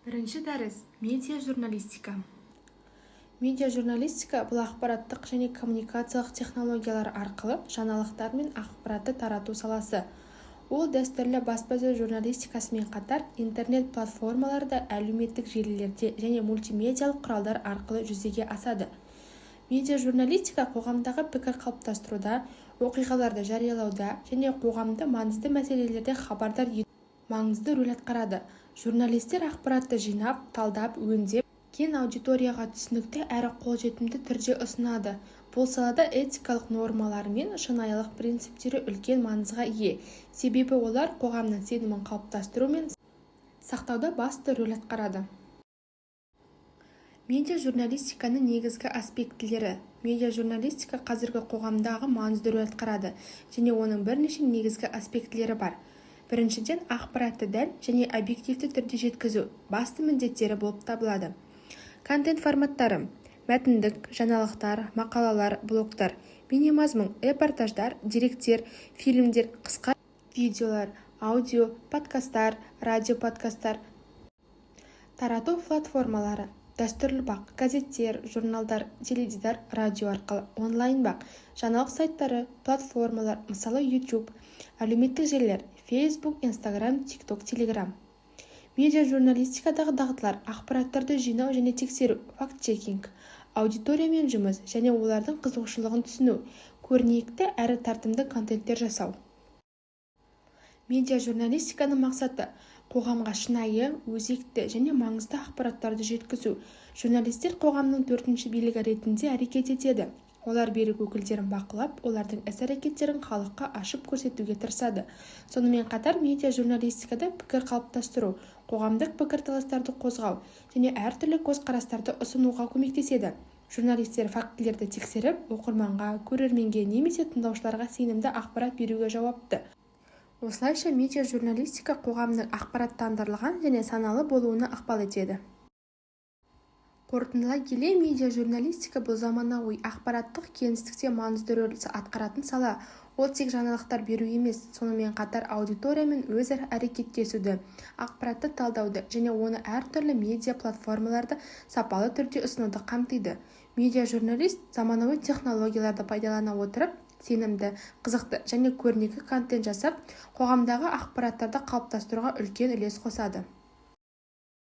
Бірінші дәріс – медиа-журналистика. Медиа-журналистика – бұл ақпараттық және коммуникациялық технологиялар арқылы жаңалықтар мен ақпаратты тарату саласы. Ол дәстүрлі баспасөз журналистикасымен қатар интернет-платформаларда, әлеуметтік желілерде және мультимедиалық құралдар арқылы жүзеге асады. Медиа-журналистика қоғамдағы пікір қалыптастыруда, оқиғаларды жариялауда және қоғамды маңызды мәселелерде хабардар етуде маңызды рөл атқарады. Журналистер ақпаратты жинап, талдап, өңдеп, кең аудиторияға түсінікті әрі қолжетімді түрде ұсынады. Бұл салада этикалық нормалар мен шынайылық принциптері үлкен маңызға ие, себебі олар қоғамның сенімін қалыптастыру мен сақтауда басты рөл атқарады. Медиа-журналистиканың негізгі аспектілері. Медиа-журналистика қазіргі қоғамдағы маңызды рөл атқарады және оның бірнеше негізгі аспектілері бар. Біріншіден, ақпаратты дәл және объективті түрде жеткізу басты міндеттері болып табылады. Контент форматтары: мәтіндік, жаңалықтар, мақалалар, блогтар, бейнемазмұн, репортаждар, деректер, фильмдер, қысқа видеолар, аудио, подкасттар, радиоподкасттар. Тарату платформалары: дәстүрлі бақ, газеттер, журналдар, теледидар, радио арқылы, онлайн бақ, жаңалық сайттары, платформалар, мысалы YouTube, әлеуметтік желілер, Facebook, Instagram, TikTok, Telegram. Медиа-журналистикадағы дағдылар: ақпараттарды жинау және тексеру, факт-чекинг, аудиториямен жұмыс және олардың қызығушылығын түсіну, көрнекі әрі тартымды контенттер жасау. Медиа-журналистиканың мақсаты – қоғамға шынайы, өзекті және маңызды ақпараттарды жеткізу. Журналистер қоғамның төртінші билігі ретінде әрекет етеді. Олар билік өкілдерін бақылап, олардың іс-әрекеттерін халыққа ашып көрсетуге тырысады. Сонымен қатар медиа-журналистикада пікір қалыптастыру, қоғамдық пікірталастарды қозғау және әртүрлі көзқарастарды ұсынуға көмектеседі. Журналистер фактілерді тексеріп, оқырманға, көрерменге немесе тыңдаушыларға сенімді ақпарат беруге жауапты. Осылайша медиа-журналистика қоғамның ақпараттандырылған және саналы болуына ықпал етеді. Қорытындылай келе, медиа-журналистика бұл заманауи ақпараттық кеңістікте маңызды рөл атқаратын сала. Ол тек жаңалықтар беру емес, сонымен қатар аудиториямен өзара әрекеттесуді, ақпаратты талдауды және оны әртүрлі медиа платформаларда сапалы түрде ұсынуды қамтиды. Медиа-журналист заманауи технологияларды пайдалана отырып, сенімді, қызықты және көрнекі контент жасап, қоғамдағы ақпараттарды қалыптастыруға үлкен үлес қосады.